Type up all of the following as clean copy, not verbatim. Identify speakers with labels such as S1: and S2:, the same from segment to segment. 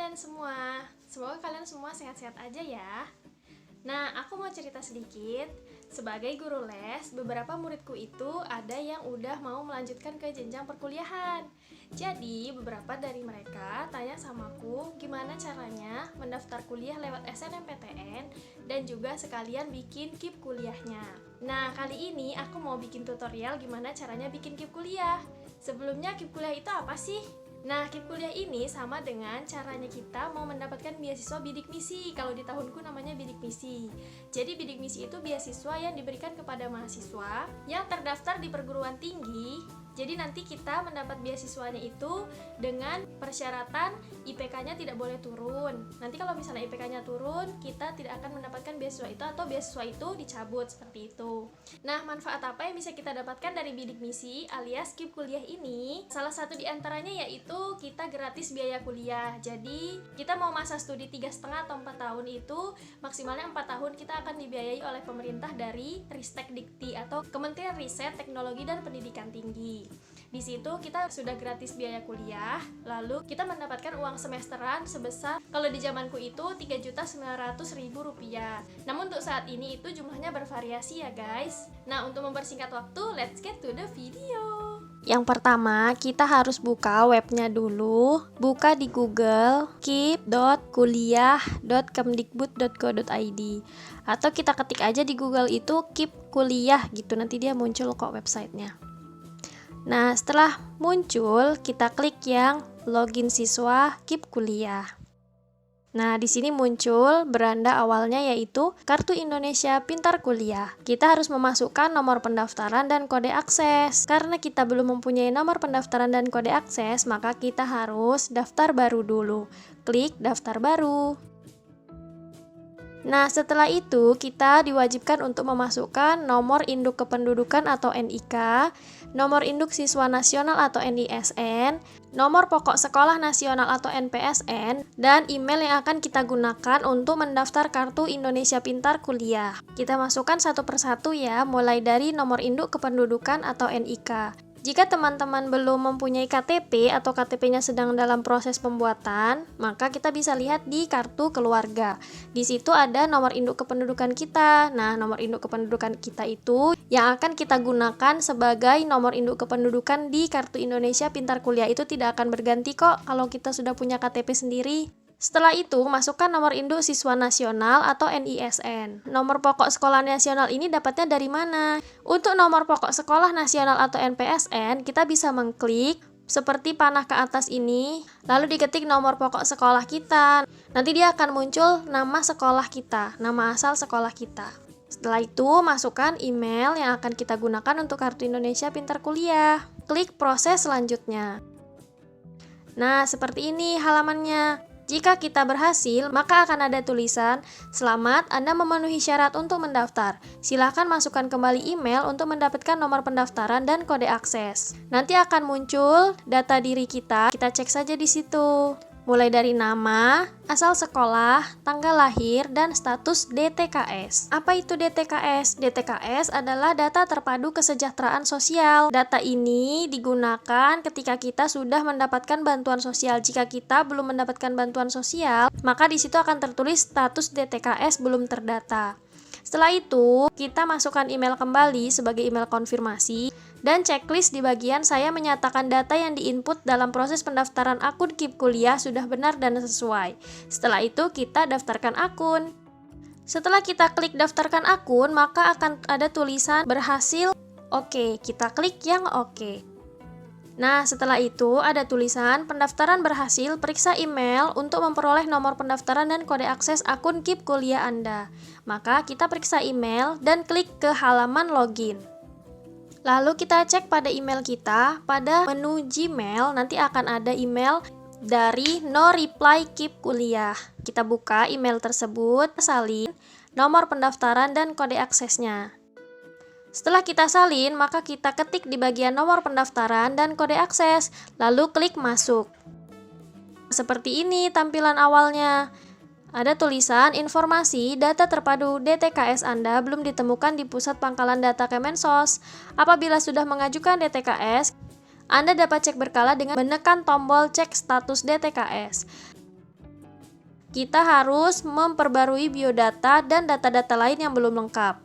S1: kalian semua. Semoga kalian semua sehat-sehat aja ya. Nah, aku mau cerita sedikit. Sebagai guru les, beberapa muridku itu ada yang udah mau melanjutkan ke jenjang perkuliahan. Jadi, beberapa dari mereka tanya sama aku gimana caranya mendaftar kuliah lewat SNMPTN dan juga sekalian bikin KIP kuliahnya. Nah, kali ini aku mau bikin tutorial gimana caranya bikin KIP kuliah. Sebelumnya, KIP kuliah itu apa sih? Nah, KIP kuliah ini sama dengan caranya kita mau mendapatkan beasiswa bidik misi. Kalau di tahunku namanya bidik misi. Jadi bidik misi itu beasiswa yang diberikan kepada mahasiswa yang terdaftar di perguruan tinggi. Jadi nanti kita mendapat beasiswanya itu dengan persyaratan IPK-nya tidak boleh turun. Nanti kalau misalnya IPK-nya turun, kita tidak akan mendapatkan beasiswa itu atau beasiswa itu dicabut seperti itu. Nah, manfaat apa yang bisa kita dapatkan dari bidik misi alias KIP kuliah ini? Salah satu di antaranya yaitu kita gratis biaya kuliah. Jadi, kita mau masa studi 3,5 atau 4 tahun itu maksimalnya 4 tahun kita akan dibiayai oleh pemerintah dari Ristek-Dikti atau Kementerian Riset, Teknologi dan Pendidikan Tinggi. Di situ kita sudah gratis biaya kuliah, lalu kita mendapatkan uang semesteran sebesar, kalau di zamanku itu Rp3.900.000. Namun untuk saat ini itu jumlahnya bervariasi ya guys. Nah, untuk mempersingkat waktu, let's get to the video. Yang pertama, kita harus buka webnya dulu. Buka di Google kip.kuliah.kemdikbud.go.id atau kita ketik aja di Google itu KIP kuliah gitu, nanti dia muncul kok websitenya. Nah, setelah muncul, kita klik yang login siswa KIP kuliah. Nah, di sini muncul beranda awalnya yaitu Kartu Indonesia Pintar Kuliah. Kita harus memasukkan nomor pendaftaran dan kode akses. Karena kita belum mempunyai nomor pendaftaran dan kode akses, maka kita harus daftar baru dulu. Klik daftar baru. Nah, setelah itu kita diwajibkan untuk memasukkan nomor induk kependudukan atau NIK, nomor induk siswa nasional atau NISN, nomor pokok sekolah nasional atau NPSN, dan email yang akan kita gunakan untuk mendaftar Kartu Indonesia Pintar Kuliah. Kita masukkan satu persatu ya, mulai dari nomor induk kependudukan atau NIK. Jika teman-teman belum mempunyai KTP atau KTP-nya sedang dalam proses pembuatan, maka kita bisa lihat di kartu keluarga. Di situ ada nomor induk kependudukan kita. Nah, nomor induk kependudukan kita itu yang akan kita gunakan sebagai nomor induk kependudukan di Kartu Indonesia Pintar Kuliah itu tidak akan berganti kok kalau kita sudah punya KTP sendiri. Setelah itu, masukkan nomor induk siswa nasional atau NISN. Nomor pokok sekolah nasional ini dapatnya dari mana? Untuk nomor pokok sekolah nasional atau NPSN, kita bisa mengklik seperti panah ke atas ini, lalu diketik nomor pokok sekolah kita. Nanti dia akan muncul nama sekolah kita, nama asal sekolah kita. Setelah itu, masukkan email yang akan kita gunakan untuk Kartu Indonesia Pintar Kuliah. Klik proses selanjutnya. Nah, seperti ini halamannya. Jika kita berhasil, maka akan ada tulisan, "Selamat, Anda memenuhi syarat untuk mendaftar. Silakan masukkan kembali email untuk mendapatkan nomor pendaftaran dan kode akses." Nanti akan muncul data diri kita cek saja di situ. Mulai dari nama, asal sekolah, tanggal lahir, dan status DTKS. Apa itu DTKS? DTKS adalah data terpadu kesejahteraan sosial. Data ini digunakan ketika kita sudah mendapatkan bantuan sosial. Jika kita belum mendapatkan bantuan sosial, maka di situ akan tertulis status DTKS belum terdata. Setelah itu, kita masukkan email kembali sebagai email konfirmasi dan checklist di bagian saya menyatakan data yang diinput dalam proses pendaftaran akun KIP kuliah sudah benar dan sesuai. Setelah itu, kita daftarkan akun. Setelah kita klik daftarkan akun, maka akan ada tulisan berhasil. Oke, kita klik yang oke. Nah, setelah itu ada tulisan pendaftaran berhasil, periksa email untuk memperoleh nomor pendaftaran dan kode akses akun KIP kuliah Anda. Maka kita periksa email dan klik ke halaman login. Lalu kita cek pada email kita, pada menu Gmail nanti akan ada email dari No Reply KIP Kuliah. Kita buka email tersebut, salin nomor pendaftaran dan kode aksesnya. Setelah kita salin, maka kita ketik di bagian nomor pendaftaran dan kode akses, lalu klik masuk. Seperti ini tampilan awalnya. Ada tulisan informasi data terpadu DTKS Anda belum ditemukan di Pusat Pangkalan Data Kemensos. Apabila sudah mengajukan DTKS, Anda dapat cek berkala dengan menekan tombol cek status DTKS. kita harus memperbarui biodata dan data-data lain yang belum lengkap.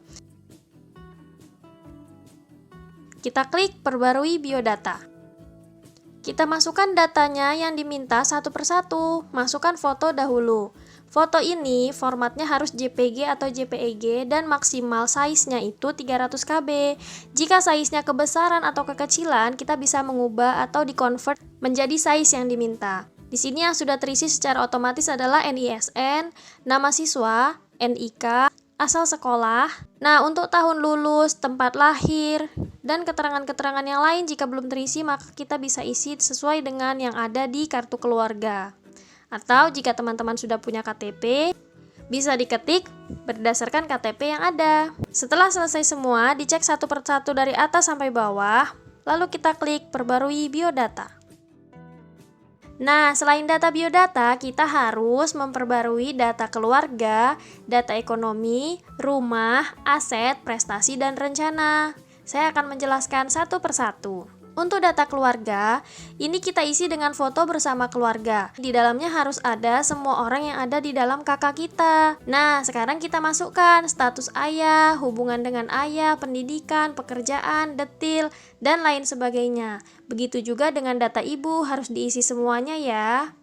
S1: Kita klik perbarui biodata. Kita masukkan datanya yang diminta satu persatu. Masukkan foto dahulu. Foto ini formatnya harus JPG atau JPEG dan maksimal size-nya itu 300 KB. Jika size-nya kebesaran atau kekecilan, kita bisa mengubah atau di-convert menjadi size yang diminta. Di sini yang sudah terisi secara otomatis adalah NISN, nama siswa, NIK, asal sekolah. Nah, untuk tahun lulus, tempat lahir, dan keterangan-keterangan yang lain jika belum terisi, maka kita bisa isi sesuai dengan yang ada di kartu keluarga. Atau jika teman-teman sudah punya KTP, bisa diketik berdasarkan KTP yang ada. Setelah selesai semua, dicek satu persatu dari atas sampai bawah, lalu kita klik perbarui biodata. Nah, selain data biodata, kita harus memperbarui data keluarga, data ekonomi, rumah, aset, prestasi, dan rencana. Saya akan menjelaskan satu persatu. Untuk data keluarga, ini kita isi dengan foto bersama keluarga. Di dalamnya harus ada semua orang yang ada di dalam kakak kita. Nah, sekarang kita masukkan status ayah, hubungan dengan ayah, pendidikan, pekerjaan, detil, dan lain sebagainya. Begitu juga dengan data ibu, harus diisi semuanya ya.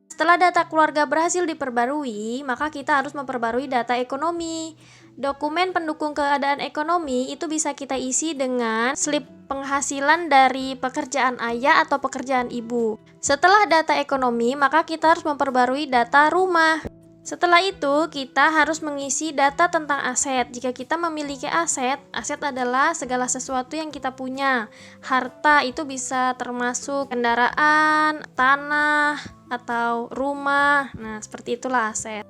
S1: Setelah data keluarga berhasil diperbarui, maka kita harus memperbarui data ekonomi. Dokumen pendukung keadaan ekonomi itu bisa kita isi dengan slip penghasilan dari pekerjaan ayah atau pekerjaan ibu. Setelah data ekonomi, maka kita harus memperbarui data rumah. Setelah itu, kita harus mengisi data tentang aset. Jika kita memiliki aset, aset adalah segala sesuatu yang kita punya. Harta itu bisa termasuk kendaraan, tanah, atau rumah. Nah, seperti itulah aset.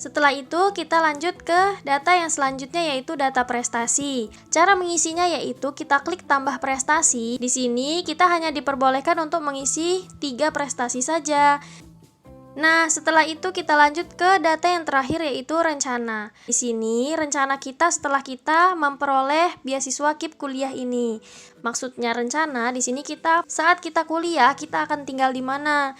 S1: Setelah itu, kita lanjut ke data yang selanjutnya, yaitu data prestasi. Cara mengisinya yaitu kita klik tambah prestasi. Di sini kita hanya diperbolehkan untuk mengisi 3 prestasi saja. Nah, setelah itu kita lanjut ke data yang terakhir, yaitu rencana. Di sini rencana kita setelah kita memperoleh beasiswa KIP kuliah ini. Maksudnya rencana di sini kita saat kita kuliah kita akan tinggal di mana.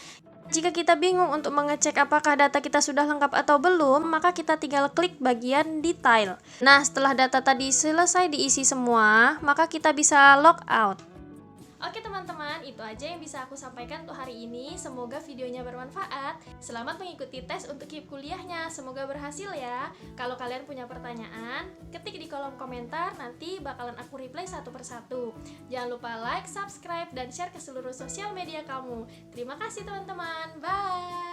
S1: Jika kita bingung untuk mengecek apakah data kita sudah lengkap atau belum, maka kita tinggal klik bagian detail. Nah, setelah data tadi selesai diisi semua, maka kita bisa log out. Oke teman-teman, itu aja yang bisa aku sampaikan untuk hari ini. Semoga videonya bermanfaat. Selamat mengikuti tes untuk KIP kuliahnya. Semoga berhasil ya. Kalau kalian punya pertanyaan, ketik di kolom komentar. Nanti bakalan aku reply satu persatu. Jangan lupa like, subscribe, dan share ke seluruh sosial media kamu. Terima kasih teman-teman. Bye!